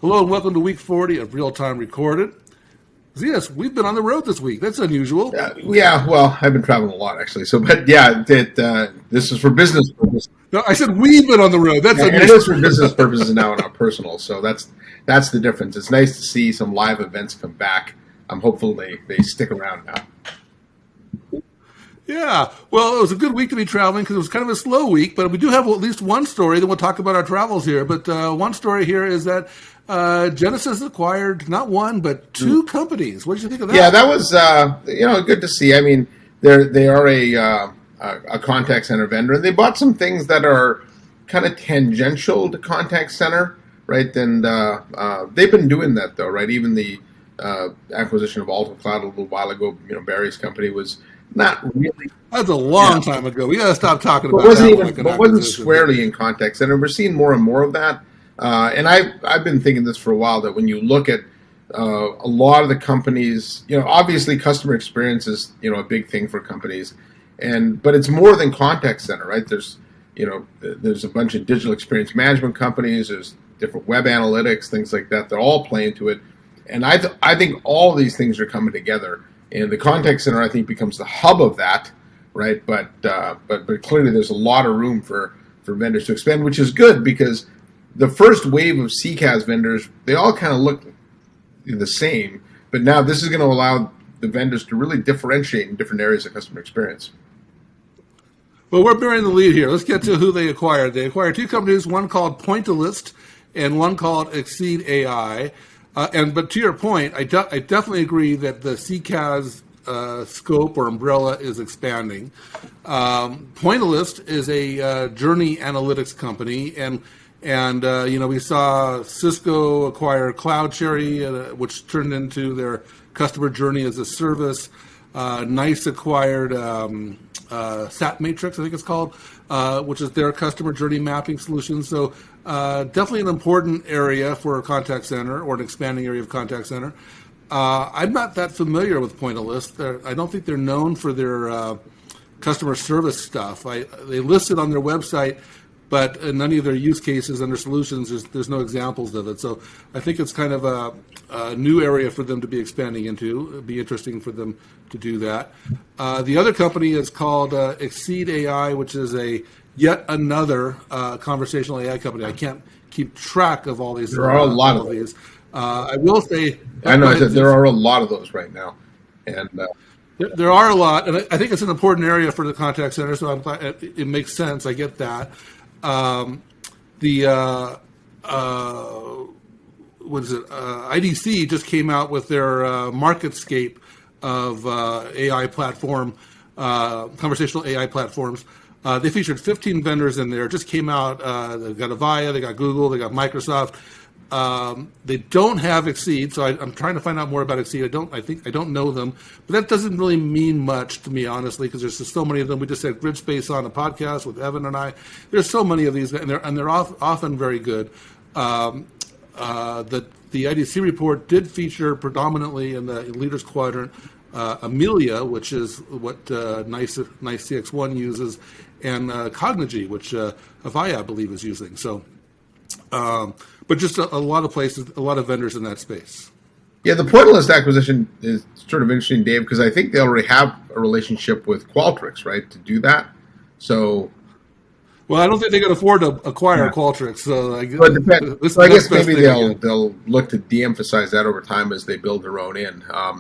Hello and welcome to week 40 of Real Time Recorded. Zeus, we've been on the road this week. That's unusual. Yeah, well, I've been traveling a lot actually. So, but yeah, this is for business purposes. No, I said we've been on the road. That's And unusual. it is for business purposes now and not personal. So that's the difference. It's nice to see some live events come back. I'm hopeful they stick around now. Yeah, well, it was a good week to be traveling because it was kind of a slow week, but we do have at least one story, then we'll talk about our travels here. But one story here is that Genesys acquired not one, but two companies. What did you think of that? Yeah, that was good to see. I mean, they are a contact center vendor, and they bought some things that are kind of tangential to contact center, right? And they've been doing that though, right? Even the acquisition of Alta Cloud a little while ago, Barry's company was not really. That's a long time ago. We got to stop talking about that. But wasn't squarely in contact center. We're seeing more and more of that. And I've been thinking this for a while, that when you look at a lot of the companies, obviously customer experience is, a big thing for companies. But it's more than contact center, right? There's a bunch of digital experience management companies. There's different web analytics, things like that. They're all playing to it. And I think all these things are coming together. And the contact center, I think, becomes the hub of that, right? But clearly there's a lot of room for vendors to expand, which is good because the first wave of CCaaS vendors, they all kind of look the same. But now this is going to allow the vendors to really differentiate in different areas of customer experience. Well, we're bearing the lead here. Let's get to who they acquired. They acquired two companies, one called Pointillist and one called Exceed AI. But to your point, I definitely agree that the CCaaS scope or umbrella is expanding. Pointillist is a journey analytics company, and we saw Cisco acquire CloudCherry, which turned into their customer journey as a service. Nice acquired Sat Matrix, I think it's called, which is their customer journey mapping solution. So definitely an important area for a contact center, or an expanding area of contact center. I'm not that familiar with Pointillist. I don't think they're known for their customer service stuff. They list it on their website, but in none of their use cases under solutions, there's no examples of it. So I think it's kind of a new area for them to be expanding into. It'd be interesting for them to do that. The other company is called Exceed AI, which is yet another conversational AI company. I can't keep track of all these. There are a lot of these. I will say. I know that there are a lot of those right now, and. There are a lot, and I think it's an important area for the contact center, so I'm glad it makes sense. I get that. IDC just came out with their MarketScape of AI platform, conversational AI platforms. They featured 15 vendors in there. It just came out. They've got Avaya, they got Google, they got Microsoft. They don't have Exceed, so I'm trying to find out more about Exceed. I don't know them, but that doesn't really mean much to me, honestly, because there's just so many of them. We just had GridSpace on a podcast with Evan and I. There's so many of these, and they're often very good. The IDC report did feature predominantly in the leaders quadrant Amelia, which is what Nice CXone uses, and Cognigy, which Avaya, I believe, is using. So. But just a lot of places, a lot of vendors in that space. Yeah, the Pointillist acquisition is sort of interesting, Dave, because I think they already have a relationship with Qualtrics, right, to do that. So, well, I don't think they can afford to acquire Qualtrics. So, I guess maybe they'll look to de-emphasize that over time as they build their own in. I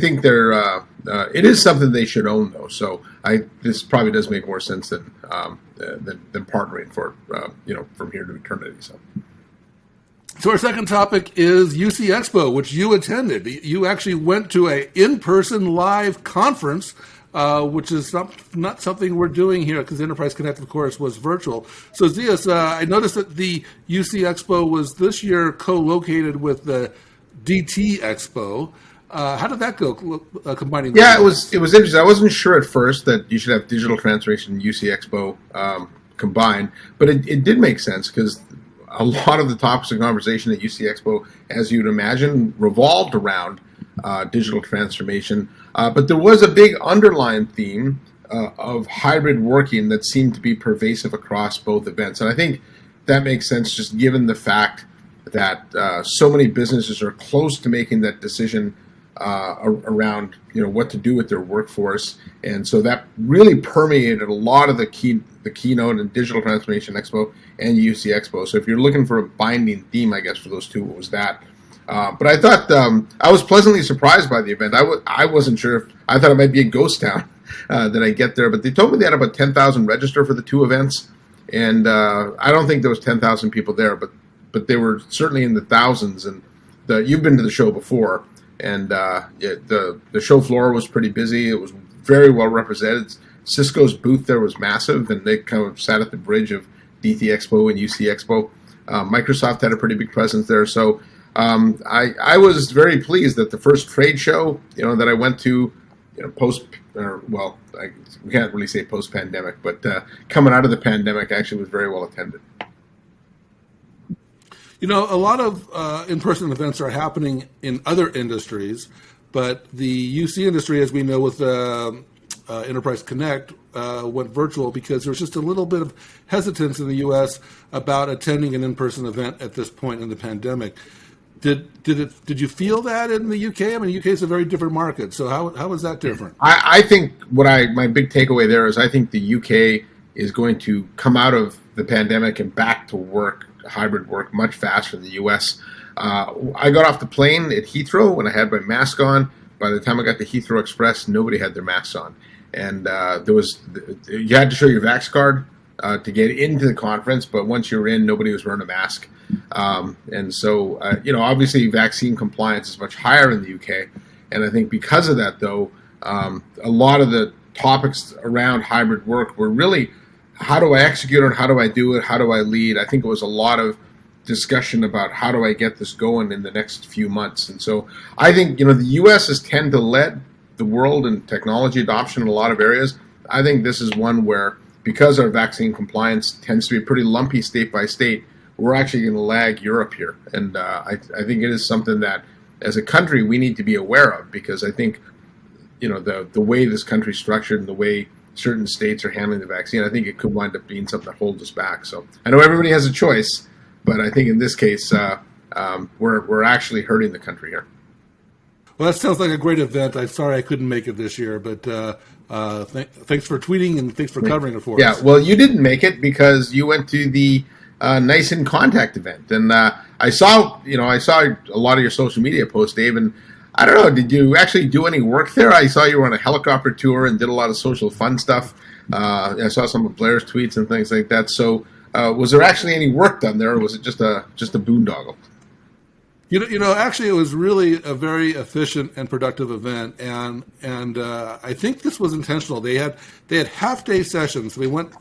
think it is something they should own, though. So this probably does make more sense than partnering for from here to eternity. So our second topic is UC Expo, which you attended. You actually went to a in-person live conference, which is not something we're doing here because Enterprise Connect, of course, was virtual. So Zeus, I noticed that the UC Expo was this year co-located with the DT Expo. How did that go, combining? Yeah, it was interesting. I wasn't sure at first that you should have digital transformation and UC Expo combined, but it did make sense because a lot of the topics of conversation at UC Expo, as you'd imagine, revolved around digital transformation. But there was a big underlying theme of hybrid working that seemed to be pervasive across both events. And I think that makes sense just given the fact that so many businesses are close to making that decision around what to do with their workforce, and so that really permeated a lot of the keynote and Digital Transformation Expo and UC Expo. So if you're looking for a binding theme, I guess for those two, it was that. But I thought I was pleasantly surprised by the event. I wasn't sure if I thought it might be a ghost town that I get there, but they told me they had about 10,000 register for the two events, and I don't think there was 10,000 people there, but they were certainly in the thousands. And you've been to the show before, and the show floor was pretty busy. It was very well represented. Cisco's booth there was massive, and they kind of sat at the bridge of DT Expo and UC Expo. Microsoft had a pretty big presence there, so I was very pleased that the first trade show that I went to, we can't really say post-pandemic, but coming out of the pandemic, actually was very well attended. A lot of in-person events are happening in other industries, but the UC industry, as we know with Enterprise Connect, went virtual because there's just a little bit of hesitance in the U.S. about attending an in-person event at this point in the pandemic. Did you feel that in the UK? I mean, the UK is a very different market. So how is that different? I think my big takeaway there is I think the UK is going to come out of the pandemic and back to work, hybrid work, much faster than the US. I got off the plane at Heathrow when I had my mask on. By the time I got to Heathrow Express, nobody had their masks on, and you had to show your Vax card to get into the conference. But once you were in, nobody was wearing a mask. And so, obviously vaccine compliance is much higher in the UK. And I think because of that, though, a lot of the topics around hybrid work were really, how do I execute it? How do I do it? How do I lead? I think it was a lot of discussion about how do I get this going in the next few months. And so I think, the US has tended to lead the world in technology adoption in a lot of areas. I think this is one where, because our vaccine compliance tends to be pretty lumpy state by state, we're actually going to lag Europe here. And I think it is something that, as a country, we need to be aware of, because I think, the way this country's structured and the way certain states are handling the vaccine, I think it could wind up being something that holds us back. So I know everybody has a choice, but I think in this case, we're actually hurting the country here. Well, that sounds like a great event. I'm sorry I couldn't make it this year, but thanks for tweeting and thanks for covering it for us. Yeah, well, you didn't make it because you went to the Nice in Contact event, and I saw a lot of your social media posts, Dave, and I don't know, did you actually do any work there? I saw you were on a helicopter tour and did a lot of social fun stuff. I saw some of Blair's tweets and things like that. So, was there actually any work done there, or was it just a boondoggle? Actually, it was really a very efficient and productive event, and I think this was intentional. They had half-day sessions. We went,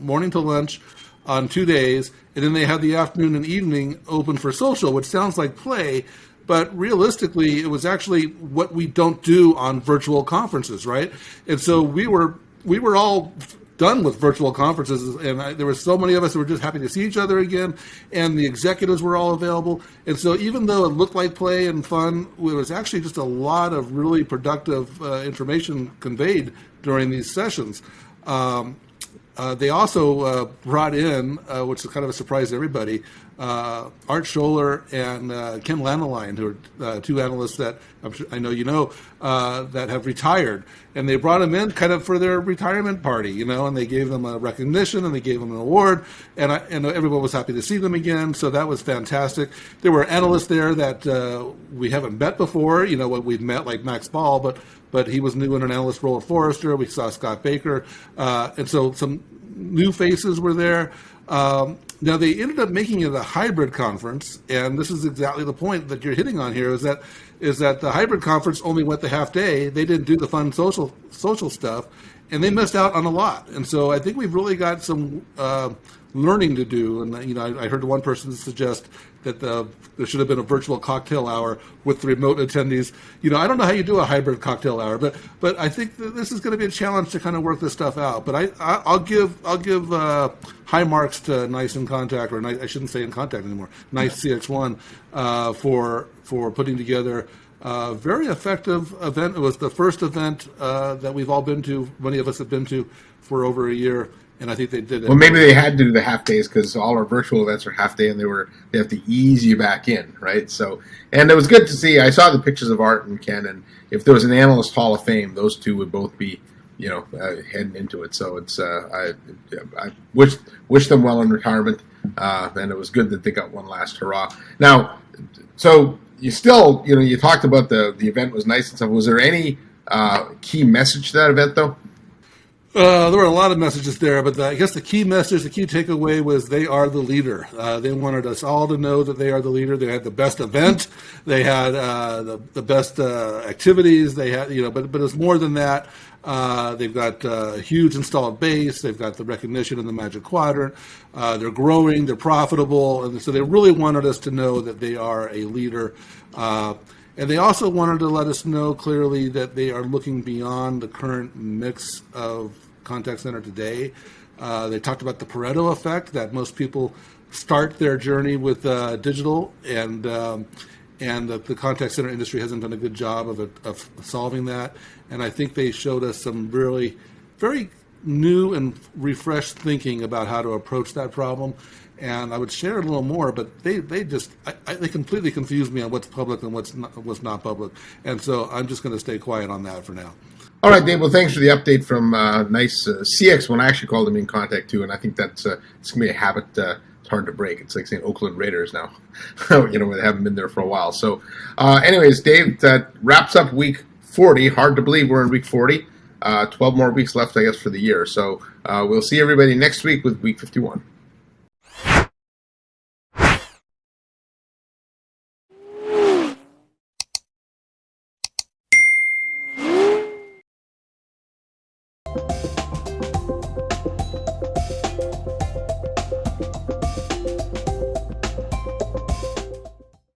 morning to lunch on 2 days, and then they had the afternoon and evening open for social, which sounds like play, but realistically, it was actually what we don't do on virtual conferences, right? And so we were all done with virtual conferences, and there were so many of us who were just happy to see each other again, and the executives were all available. And so even though it looked like play and fun, it was actually just a lot of really productive information conveyed during these sessions. They also brought in, which is kind of a surprise to everybody, Art Scholler and Ken Lanaline, who are two analysts that I know that have retired. And they brought them in kind of for their retirement party, and they gave them a recognition and they gave them an award. And everyone was happy to see them again, so that was fantastic. There were analysts there that we haven't met before, what we've met, like Max Ball, but he was new in an analyst role at Forrester. We saw Scott Baker. And so some new faces were there. Now, they ended up making it a hybrid conference, and this is exactly the point that you're hitting on here, is that the hybrid conference only went the half day. They didn't do the fun social stuff, and they missed out on a lot. And so I think we've really got some learning to do. And, I heard one person suggest that there should have been a virtual cocktail hour with the remote attendees. I don't know how you do a hybrid cocktail hour, but I think that this is going to be a challenge to kind of work this stuff out. But I'll give high marks to Nice in Contact, or I shouldn't say in Contact anymore, Nice CXone, for putting together a very effective event. It was the first event that we've all been to, many of us have been to, for over a year. and I think they did it. Well, maybe they had to do the half days because all our virtual events are half day, and they have to ease you back in, right? So, and it was good to see. I saw the pictures of Art and Ken, and if there was an analyst Hall of Fame, those two would both be, heading into it. So it's I wish them well in retirement, and it was good that they got one last hurrah. Now, so you still, you talked about the event was nice and stuff. Was there any key message to that event though? There were a lot of messages there, but I guess the key message, the key takeaway was they are the leader. They wanted us all to know that they are the leader. They had the best event. They had the best activities. They had, but it's more than that. They've got a huge installed base. They've got the recognition in the Magic Quadrant. They're growing. They're profitable. And so they really wanted us to know that they are a leader. And they also wanted to let us know clearly that they are looking beyond the current mix of contact center today. They talked about the Pareto effect, that most people start their journey with digital, and that the contact center industry hasn't done a good job of solving that. And I think they showed us some really very new and refreshed thinking about how to approach that problem. And I would share a little more, but they completely confused me on what's public and what's not public. And so I'm just going to stay quiet on that for now. All right, Dave. Well, thanks for the update from Nice CXone. I actually called them in contact too, and I think that's it's going to be a habit. It's hard to break. It's like saying Oakland Raiders now, where they haven't been there for a while. So, anyways, Dave, that wraps up week 40. Hard to believe we're in week 40. 12 more weeks left, I guess, for the year. So we'll see everybody next week with week 51.